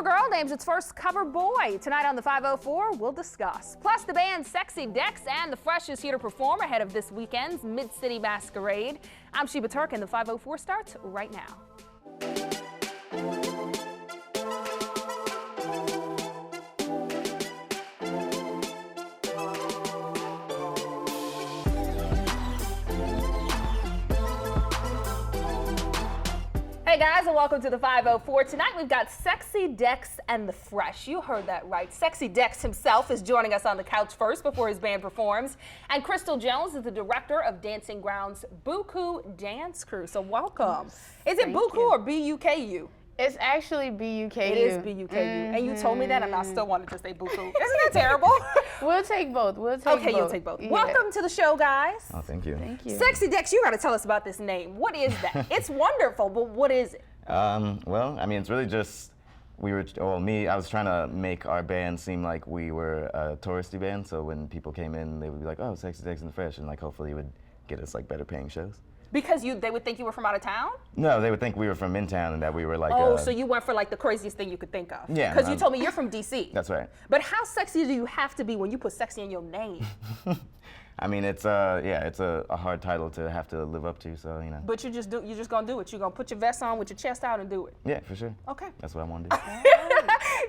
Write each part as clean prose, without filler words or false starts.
CoverGirl names its first cover boy. Tonight on the 504, we'll discuss. Plus, the band Sexy Dex and the Fresh is here to perform ahead of this weekend's Mid-City Masquerade. I'm Sheba Turk, and the 504 starts right now. Hey guys, and welcome to the 504. Tonight we've got Sexy Dex and the Fresh. You heard that right. Sexy Dex himself is joining us on the couch first before his band performs. And Kristal Jones is the director of Dancing Grounds Buku Dance Crew. So welcome. Is it Buku or B-U-K-U? It's actually B-U-K-U. It is B-U-K-U. And you told me that and I still wanted to say Buku. Isn't that terrible? We'll take both. Okay, you'll take both. Yeah. Welcome to the show, guys. Oh, thank you. Thank you. Sexy Dex, you got to tell us about this name. What is that? It's wonderful, but what is it? Well, I mean, it's really just, I was trying to make our band seem like we were a touristy band, so when people came in, they would be like, oh, Sexy Dex and the Fresh, and like hopefully it would get us like better paying shows. Because they would think you were from out of town? No, they would think we were from in town and that we were like. Oh, so you went for like the craziest thing you could think of. Yeah. Because you told me you're from DC. That's right. But how sexy do you have to be when you put sexy in your name? I mean, it's a hard title to have to live up to, so you know. But you're just gonna do it. You're gonna put your vest on with your chest out and do it. Yeah, for sure. Okay. That's what I want to do.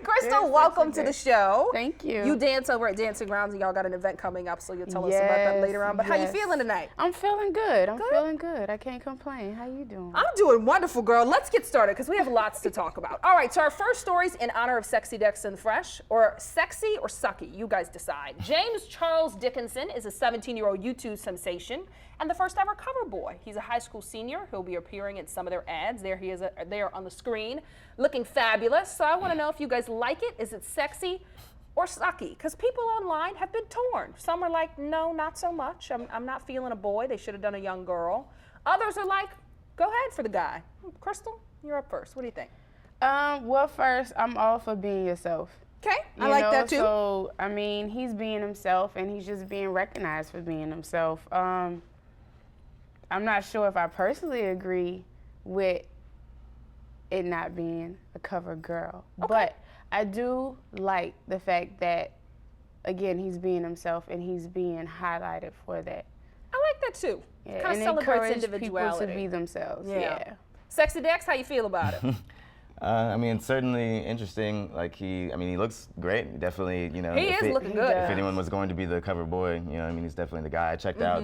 Kristal, welcome to the show. Thank you. You dance over at Dancing Grounds, and y'all got an event coming up, so you'll tell us about that later on. But how you feeling tonight? I'm feeling good. I'm feeling good. I can't complain. How you doing? I'm doing wonderful, girl. Let's get started because we have lots to talk about. All right, so our first story's in honor of Sexy Dex and the Fresh, or Sexy or Sucky. You guys decide. James Charles Dickinson is a 17-year-old YouTube sensation and the first ever cover boy. He's a high school senior. He'll be appearing in some of their ads. There he is there on the screen, looking fabulous. So I want to know if you guys like it. Is it sexy or sucky? Because people online have been torn. Some are like, no, not so much. I'm not feeling a boy. They should have done a young girl. Others are like, go ahead for the guy. Kristal, you're up first. What do you think? Well, first, I'm all for being yourself. Okay, I like that too. So, I mean, he's being himself and he's just being recognized for being himself. I'm not sure if I personally agree with it not being a cover girl, but I do like the fact that, again, he's being himself and he's being highlighted for that. I like that too. Yeah, Kind of celebrates individuality. People to be themselves. Yeah. Sexy Dex, how you feel about it? I mean, it's certainly interesting. Like he looks great. Definitely, you know. He is looking good. If anyone was going to be the cover boy, you know, I mean, he's definitely the guy. I checked out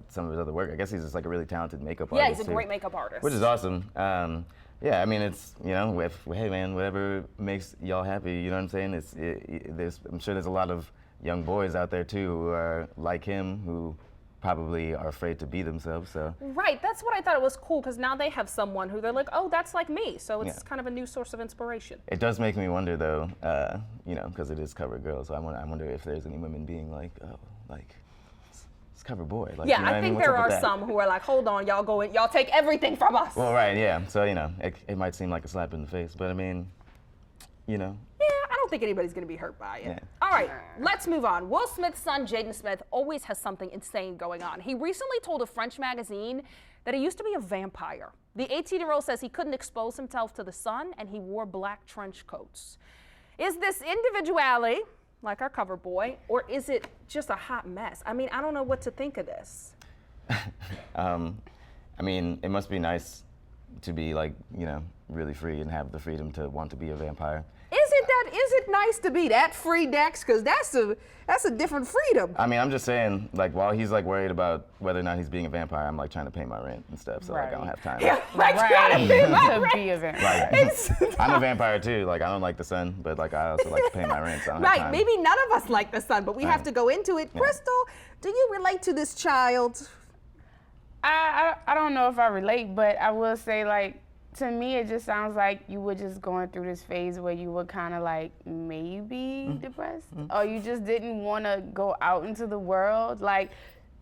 some of his other work. I guess he's just like a really talented makeup artist. Yeah, he's a great makeup artist. Which is awesome. Yeah, I mean, it's, you know, hey man, whatever makes y'all happy. You know what I'm saying? I'm sure there's a lot of young boys out there too who are like him who probably are afraid to be themselves, so. Right, that's what I thought it was cool, because now they have someone who they're like, oh, that's like me, so it's kind of a new source of inspiration. It does make me wonder though, you know, because it is CoverGirl, so I wonder if there's any women being like, oh, like, it's cover boy. Like, yeah, you know I think there are some who are like, hold on, y'all take everything from us. Well, right, yeah, so, you know, it might seem like a slap in the face, but I mean, you know. I don't think anybody's going to be hurt by it. Yeah. All right, let's move on. Will Smith's son, Jaden Smith, always has something insane going on. He recently told a French magazine that he used to be a vampire. The 18-year-old says he couldn't expose himself to the sun and he wore black trench coats. Is this individuality, like our cover boy, or is it just a hot mess? I mean, I don't know what to think of this. I mean, it must be nice to be like, you know, really free and have the freedom to want to be a vampire. Is it nice to be that free, Dex? Because that's a different freedom. I mean, I'm just saying, like, while he's like worried about whether or not he's being a vampire, I'm like trying to pay my rent and stuff, so like I don't have time. Yeah, like trying to pay my rent. To be a vampire. Like, I'm a vampire too. Like, I don't like the sun, but like I also like to pay my rent. So I don't have time. Maybe none of us like the sun, but we have to go into it. Yeah. Kristal, do you relate to this child? I don't know if I relate, but I will say, like, to me, it just sounds like you were just going through this phase where you were kind of like maybe depressed, or you just didn't want to go out into the world. Like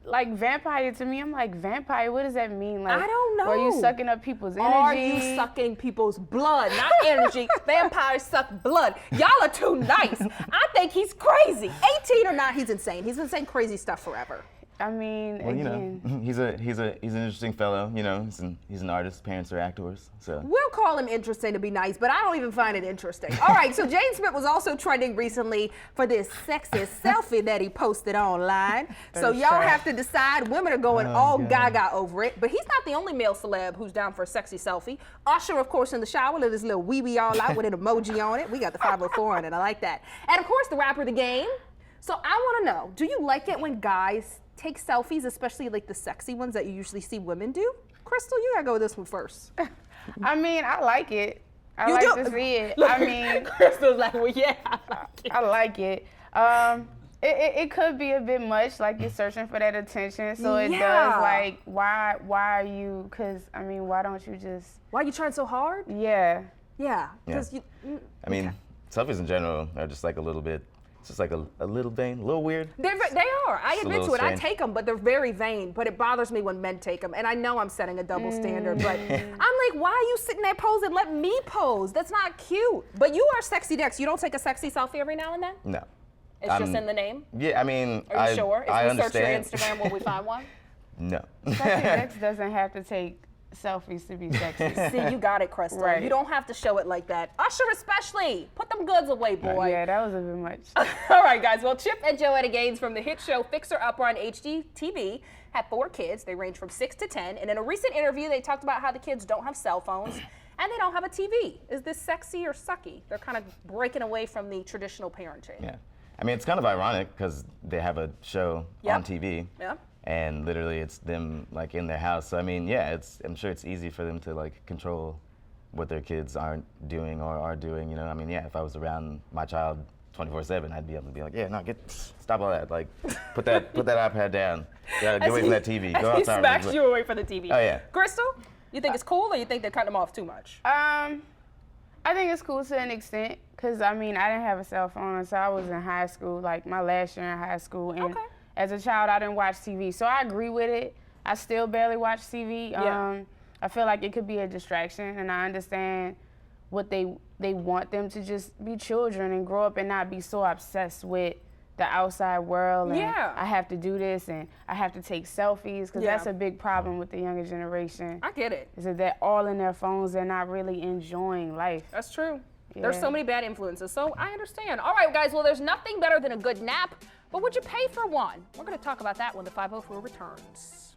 vampire, to me, I'm like, vampire, what does that mean? Like, I don't know. Are you sucking up people's energy? Are you sucking people's blood? Not energy. Vampires suck blood. Y'all are too nice. I think he's crazy. 18 or not, he's insane. He's been saying crazy stuff forever. I mean, Well, you again, know, he's an interesting fellow. You know, he's an artist. Parents are actors, so. We'll call him interesting to be nice, but I don't even find it interesting. All right, so Jaden Smith was also trending recently for this sexist selfie that he posted online. So y'all have to decide. Women are going all gaga over it, but he's not the only male celeb who's down for a sexy selfie. Usher, of course, in the shower with his little wee-wee all out with an emoji on it. We got the 504 on it. I like that. And of course, the rapper The Game. So I want to know, do you like it when guys take selfies, especially like the sexy ones that you usually see women do? Kristal, you gotta go with this one first. I mean, I like it. I You like do? to see it. Look, I mean, Kristal's like, well, yeah, I like it. It could be a bit much, like you're searching for that attention. So it does, like, why are you? Because I mean, why don't you just? Why are you trying so hard? Yeah. Yeah, because you. I mean, selfies in general are just like a little bit. It's just like a little vain, a little weird. They are. I Just a admit to little it. I strange. take them, but they're very vain. But it bothers me when men take them. And I know I'm setting a double standard, but I'm like, why are you sitting there posing? Let me pose. That's not cute. But you are Sexy Dex. You don't take a sexy selfie every now and then? No. It's just in the name? Yeah, I mean, Are you sure? If I we understand. search your Instagram, will we find one? No. Sexy Dex doesn't have to take selfies to be sexy. See, you got it, Kristal. Right. You don't have to show it like that. Usher especially. Put them goods away, boy. Yeah, that was a bit much. All right, guys. Well, Chip and Joanna Gaines from the hit show Fixer Upper on HGTV had 4 kids. They range from 6 to 10. And in a recent interview, they talked about how the kids don't have cell phones and they don't have a TV. Is this sexy or sucky? They're kind of breaking away from the traditional parenting. Yeah. I mean, it's kind of ironic because they have a show on TV. Yeah. And literally it's them like in their house. So I mean, yeah, I'm sure it's easy for them to like control what their kids aren't doing or are doing, you know? I mean, yeah, if I was around my child 24/7, I'd be able to be like, yeah, no, stop all that. Like, put that iPad down. Yeah, get away from that TV. Go He outside. smacks you away from the TV. Oh, yeah. Kristal, you think it's cool or you think they're cutting them off too much? I think it's cool to an extent, because I mean, I didn't have a cell phone until I was in high school, like my last year in high school. And as a child, I didn't watch TV. So I agree with it. I still barely watch TV. I feel like it could be a distraction, and I understand what they want them to just be children and grow up and not be so obsessed with the outside world. And I have to do this and I have to take selfies, because that's a big problem with the younger generation. I get it. Is that they're all in their phones, they're not really enjoying life. That's true. There's so many bad influences, so I understand. All right, guys, well, there's nothing better than a good nap, but would you pay for one? We're going to talk about that when the 504 returns.